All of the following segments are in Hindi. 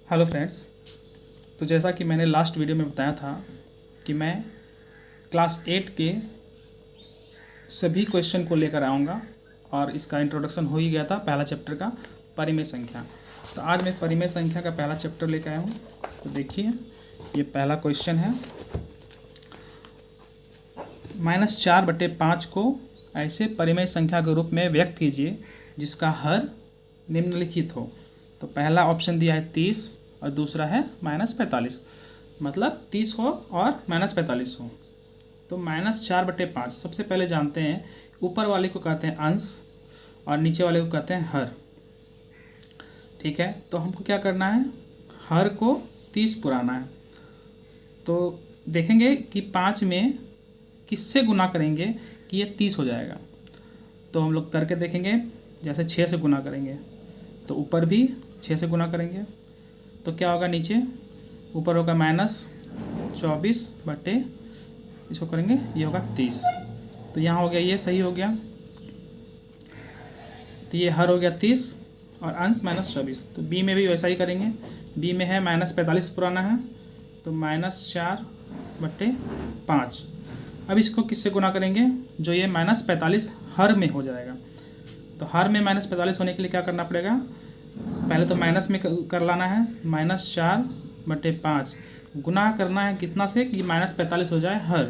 Hello friends. तो जैसा कि मैंने लास्ट वीडियो में बताया था कि मैं क्लास 8 के सभी क्वेश्चन को लेकर आऊँगा और इसका इंट्रोडक्शन हो ही गया था पहला चैप्टर का परिमेय संख्या। तो आज मैं परिमेय संख्या का पहला चैप्टर लेकर आया हूँ। तो देखिए ये पहला क्वेश्चन है, -4/5 को ऐसे परिमेय संख्या के रूप में व्यक्त कीजिए जिसका हर निम्नलिखित हो। तो पहला ऑप्शन दिया है 30 और दूसरा है -45, मतलब 30 हो और -45 हो। तो -4/5 सबसे पहले जानते हैं, ऊपर वाले को कहते हैं अंश और नीचे वाले को कहते हैं हर। ठीक है, तो हमको क्या करना है, हर को 30 पुराना है। तो देखेंगे कि 5 में किससे गुना करेंगे कि ये 30 हो जाएगा। तो हम लोग करके देखेंगे, जैसे 6 से गुना करेंगे तो ऊपर भी 6 से गुना करेंगे तो क्या होगा, नीचे ऊपर होगा -24 बटे इसको करेंगे, ये होगा 30। तो यहाँ हो गया, ये सही हो गया। तो ये हर हो गया 30 और अंश -24। तो बी में भी वैसा ही करेंगे। बी में है -45 पुराना है तो -4/5। अब इसको किससे गुना करेंगे, जो ये -45 हर में हो जाएगा। तो हर में -45 होने के लिए क्या करना पड़ेगा, पहले तो माइनस में कर लाना है, -4/5 गुना करना है कितना से कि -45 हो जाए हर।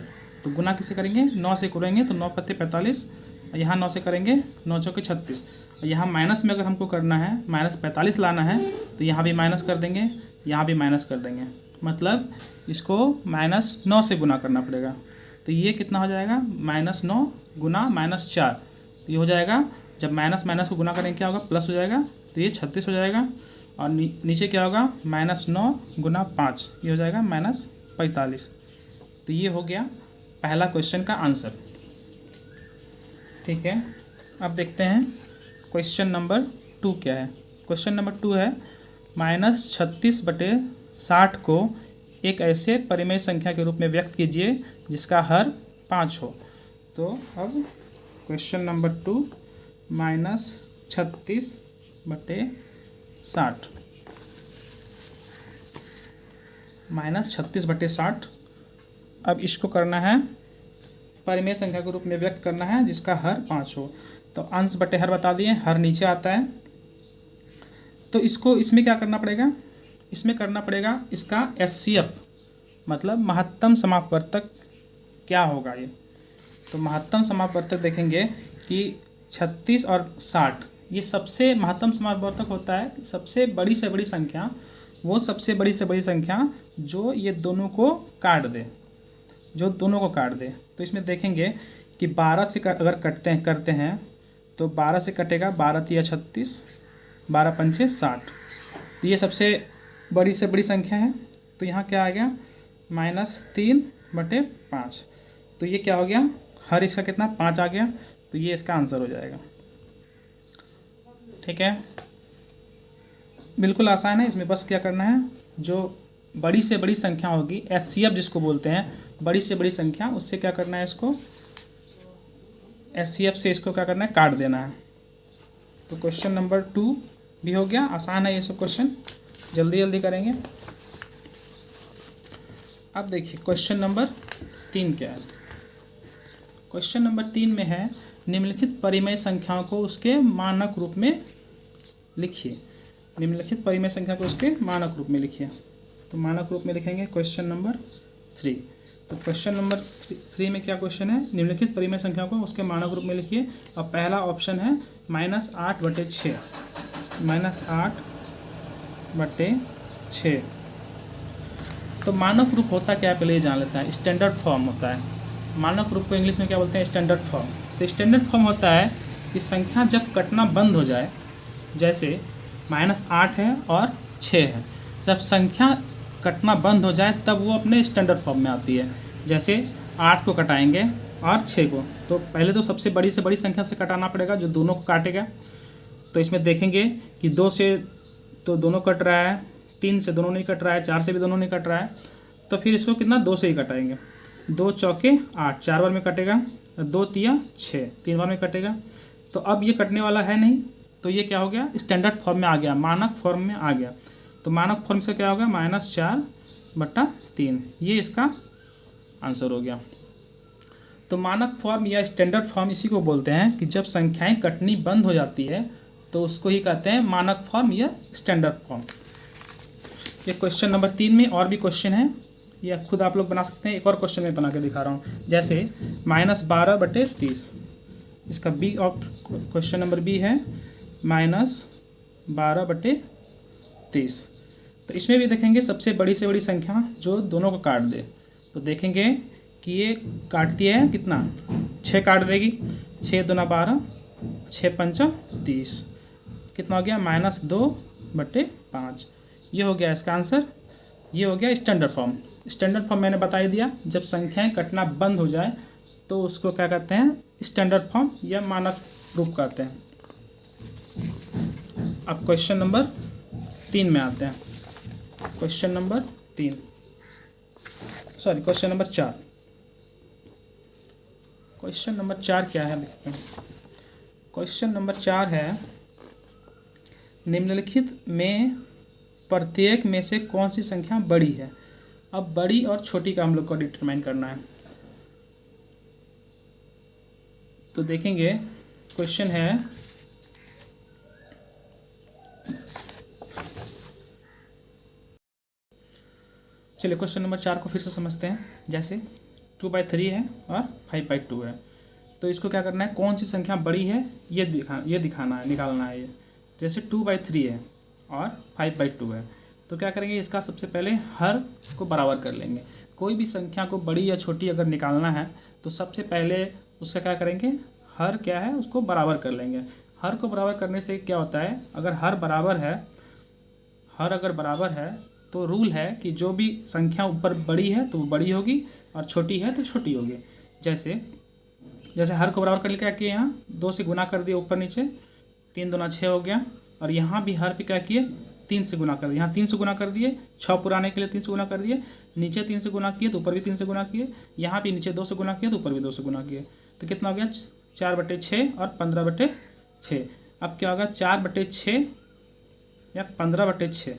तो गुना किसे करेंगे, 9 से करेंगे तो 9×45, यहाँ 9 से करेंगे 9×4 = 36। यहाँ माइनस में अगर हमको करना है, -45 लाना है तो यहाँ भी माइनस कर देंगे, यहाँ भी माइनस कर देंगे, मतलब इसको -9 से गुना करना पड़ेगा। तो ये कितना हो जाएगा, -9 गुना -4। तो ये हो जाएगा, जब माइनस को गुना करेंगे क्या होगा, प्लस हो जाएगा, तो ये 36 हो जाएगा। और नीचे क्या होगा, -9 गुना 5, ये हो जाएगा -45। तो ये हो गया पहला क्वेश्चन का आंसर। ठीक है, अब देखते हैं क्वेश्चन नंबर 2 क्या है। क्वेश्चन नंबर 2 है, -36/60 को एक ऐसे परिमेय संख्या के रूप में व्यक्त कीजिए जिसका हर 5 हो। तो अब क्वेश्चन नंबर 2, -36/60 -36/60। अब इसको करना है परिमेय संख्या के रूप में व्यक्त करना है जिसका हर 5 हो। तो अंश बटे हर बता दिए, हर नीचे आता है। तो इसको इसमें क्या करना पड़ेगा, इसमें करना पड़ेगा इसका HCF, मतलब महत्तम समापवर्तक क्या होगा ये। तो महत्तम समापवर्तक देखेंगे कि 36 और 60 ये सबसे महत्तम समापवर्तक होता है। सबसे बड़ी से बड़ी संख्या, वो सबसे बड़ी से बड़ी संख्या जो ये दोनों को काट दे, जो दोनों को काट दे। तो इसमें देखेंगे कि 12 से अगर करते हैं तो 12 से कटेगा, 12×3 = 36, 12×5 = 60। तो ये सबसे बड़ी से बड़ी संख्या है। तो यहाँ क्या आ गया, -3/5। तो ये क्या हो गया, हर इसका कितना, 5 आ गया। तो ये इसका आंसर हो जाएगा। ठीक है, बिल्कुल आसान है। इसमें बस क्या करना है, जो बड़ी से बड़ी संख्या होगी, HCF जिसको बोलते हैं, बड़ी से बड़ी संख्या, उससे क्या करना है, इसको HCF से इसको क्या करना है, काट देना है। तो क्वेश्चन नंबर 2 भी हो गया। आसान है ये सब क्वेश्चन, जल्दी जल्दी करेंगे। अब देखिए क्वेश्चन नंबर 3 क्या है। क्वेश्चन नंबर 3 में है, निम्नलिखित परिमेय संख्याओं को उसके मानक रूप में लिखिए। निम्नलिखित परिमेय संख्या को उसके मानक रूप में लिखिए। तो मानक रूप में लिखेंगे क्वेश्चन नंबर 3। तो क्वेश्चन नंबर 3 में क्या क्वेश्चन है, निम्नलिखित परिमेय संख्या को उसके मानक रूप में लिखिए। और पहला ऑप्शन है -8/6, -8/6। तो मानक रूप होता क्या है, पहले ये जान लेते हैं। स्टैंडर्ड फॉर्म होता है। मानक रूप को इंग्लिश में क्या बोलते हैं, स्टैंडर्ड फॉर्म। तो स्टैंडर्ड फॉर्म होता है कि संख्या जब कटना बंद हो जाए, जैसे -8 है और 6 है, जब संख्या कटना बंद हो जाए तब वो अपने स्टैंडर्ड फॉर्म में आती है। जैसे 8 को कटाएंगे और 6 को, तो पहले तो सबसे बड़ी से बड़ी संख्या से कटाना पड़ेगा जो दोनों को काटेगा। तो इसमें देखेंगे कि 2 से तो दोनों कट रहा है, 3 से दोनों नहीं कट रहा है, 4 से भी दोनों नहीं कट रहा है। तो फिर इसको कितना, 2 से ही कटाएंगे। 2×4 = 8, 4 बार में कटेगा। 2×3 = 6, 3 बार में कटेगा। तो अब ये कटने वाला है नहीं, तो ये क्या हो गया, स्टैंडर्ड फॉर्म में आ गया, मानक फॉर्म में आ गया। तो मानक फॉर्म से क्या होगा -4/3, ये इसका आंसर हो गया। तो मानक फॉर्म या स्टैंडर्ड फॉर्म इसी को बोलते हैं कि जब संख्याएं कटनी बंद हो जाती है तो उसको ही कहते हैं मानक फॉर्म या स्टैंडर्ड फॉर्म। ये क्वेश्चन नंबर 3 में और भी क्वेश्चन है, या खुद आप लोग बना सकते हैं। एक और क्वेश्चन मैं बना के दिखा रहा हूँ, जैसे -12/30, इसका B of question number B है -12/30। तो इसमें भी देखेंगे सबसे बड़ी से बड़ी संख्या जो दोनों को काट दे, तो देखेंगे कि ये काटती है कितना, 6 काट देगी, 6 दूना 12, 6 पंचा 30, कितना हो गया -2/5। ये हो गया इसका आंसर। ये हो गया स्टैंडर्ड फॉर्म। स्टैंडर्ड फॉर्म मैंने बता ही दिया, जब संख्याएं कटना बंद हो जाए तो उसको क्या कहते हैं, स्टैंडर्ड फॉर्म या मानक रूप कहते हैं। अब क्वेश्चन नंबर 3 में आते हैं। Question number 4। क्वेश्चन नंबर 4 क्या है देखते हैं। क्वेश्चन नंबर 4 है, निम्नलिखित में प्रत्येक में से कौन सी संख्या बड़ी है। अब बड़ी और छोटी का हम लोग को डिटरमाइन करना है। तो देखेंगे क्वेश्चन है, चलिए क्वेश्चन नंबर 4 को फिर से समझते हैं। जैसे 2/3 है और 5/2 है, तो इसको क्या करना है, कौन सी संख्या बड़ी है ये दिखाना है, निकालना है ये। जैसे 2/3 है और 5/2 है, तो क्या करेंगे, इसका सबसे पहले हर को बराबर कर लेंगे। कोई भी संख्या को बड़ी या छोटी अगर निकालना है तो सबसे पहले उससे क्या करेंगे, हर क्या है उसको बराबर कर लेंगे। हर को बराबर करने से क्या होता है, अगर हर अगर बराबर है तो रूल है कि जो भी संख्या ऊपर बड़ी है तो वो बड़ी होगी और छोटी है तो छोटी होगी। जैसे हर को बराबर करने क्या किए, यहाँ 2 से गुना कर दिए ऊपर नीचे, 3 दूना 6 हो गया। और यहाँ भी हर पे क्या किए, 3 से गुना कर दिए। यहाँ 3 से गुना कर दिए, 6 पुराने के लिए 3 से गुना कर दिए, नीचे 3 से गुना किए तो ऊपर भी 3 से गुना किए, यहाँ भी नीचे 2 से गुना किए तो ऊपर भी 2 से गुना किए। तो कितना हो गया, 4/6 और 15/6। अब क्या होगा, 4/6 या 15/6।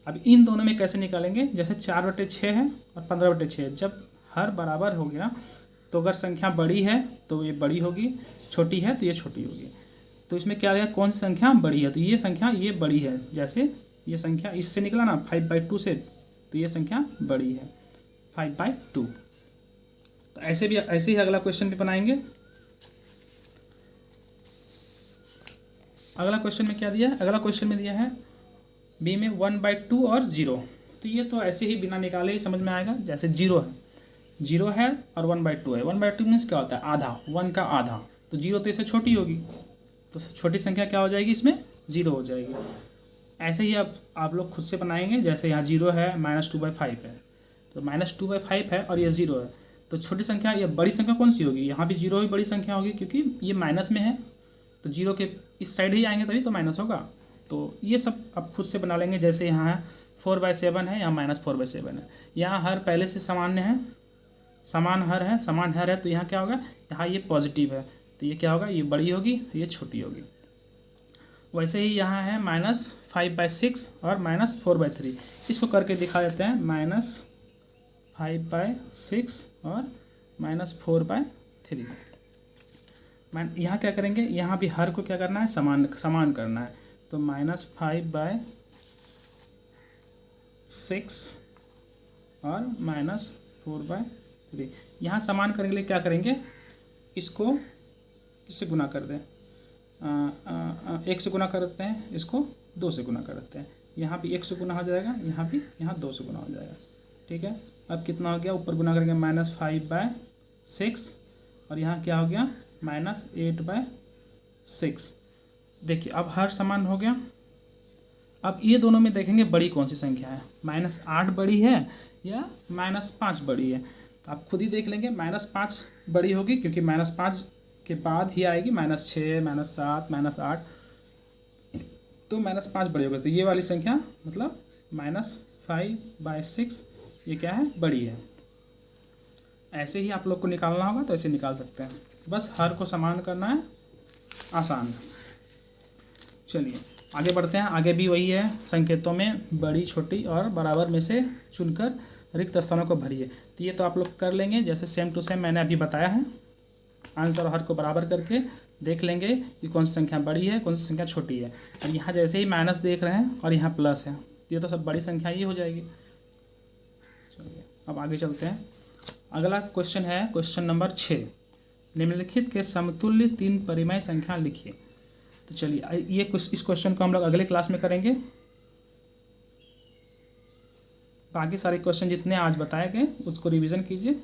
अब इन दोनों में कैसे निकालेंगे, जैसे 4/6 है और 15/6, जब हर बराबर हो गया तो अगर संख्या बड़ी है तो ये बड़ी होगी, छोटी है तो ये छोटी होगी। तो इसमें क्या आएगा, कौन सी संख्या बड़ी है, तो ये संख्या ये बड़ी है। जैसे ये संख्या इससे निकला ना 5/2 से, तो ये संख्या बड़ी है 5/2। तो ऐसे ही अगला क्वेश्चन भी बनाएंगे। अगला क्वेश्चन में क्या दिया है, अगला क्वेश्चन में दिया है बी में 1/2 और 0। तो ये तो ऐसे ही बिना निकाले ही समझ में आएगा। जैसे 0 है और 1/2 है। 1/2 मीन्स क्या होता है, आधा, 1 का आधा। तो 0 तो इससे छोटी होगी, तो छोटी संख्या क्या हो जाएगी, इसमें 0 हो जाएगी। ऐसे ही आप लोग खुद से बनाएंगे। जैसे यहाँ 0 है, -2/5 है, तो -2/5 है और ये 0 है, तो छोटी संख्या या बड़ी संख्या कौन सी होगी, यहाँ भी 0 ही बड़ी संख्या होगी, क्योंकि ये माइनस में है तो 0 के इस साइड ही आएंगे तभी तो माइनस होगा। तो ये सब आप खुद से बना लेंगे। जैसे यहाँ 4/7 है, यहाँ -4/7 है। यहाँ हर पहले से सामान्य है, समान हर है, तो यहाँ क्या होगा, यहाँ ये पॉजिटिव है तो ये क्या होगा, ये बड़ी होगी, ये छोटी होगी। वैसे ही यहाँ है -5/6 और -4/3। इसको करके दिखा देते हैं, -5/6 और -4/3। यहाँ क्या करेंगे, यहाँ भी हर को क्या करना है, समान करना है। तो -5/6 और -4/3। यहाँ समान करने के लिए क्या करेंगे, इसको किससे गुना कर दें, 1 से गुना कर देते हैं, इसको 2 से गुना कर देते हैं। यहाँ भी 1 से गुना हो जाएगा, यहाँ 2 से गुना हो जाएगा। ठीक है, अब कितना हो गया, ऊपर गुना करेंगे -5/6 और यहाँ क्या हो गया, -8/6। देखिए अब हर समान हो गया। अब ये दोनों में देखेंगे बड़ी कौन सी संख्या है, -8 बड़ी है या -5 बड़ी है। तो आप खुद ही देख लेंगे, -5 बड़ी होगी, क्योंकि -5 के बाद ही आएगी -6, -7, -8, तो -5 बड़ी होगी। तो ये वाली संख्या मतलब -5/6 ये क्या है, बड़ी है। ऐसे ही आप लोग को निकालना होगा तो ऐसे निकाल सकते हैं, बस हर को समान करना है, आसान है। चलिए आगे बढ़ते हैं। आगे भी वही है, संकेतों में बड़ी छोटी और बराबर में से चुनकर रिक्त स्थानों को भरिए। तो ये तो आप लोग कर लेंगे, जैसे सेम टू सेम मैंने अभी बताया है। आंसर और हर को बराबर करके देख लेंगे कि कौन सी संख्या बड़ी है, कौन सी संख्या छोटी है। और यहाँ जैसे ही माइनस देख रहे हैं और यहाँ प्लस है, तो ये तो सब बड़ी संख्या ही हो जाएगी। चलिए अब आगे चलते हैं। अगला क्वेश्चन है क्वेश्चन नंबर 6। निम्नलिखित के समतुल्य 3 परिमेय संख्या लिखिए। तो चलिए ये इस क्वेश्चन को हम लोग अगले क्लास में करेंगे। बाकी सारे क्वेश्चन जितने आज बताए गए उसको रिवीजन कीजिए।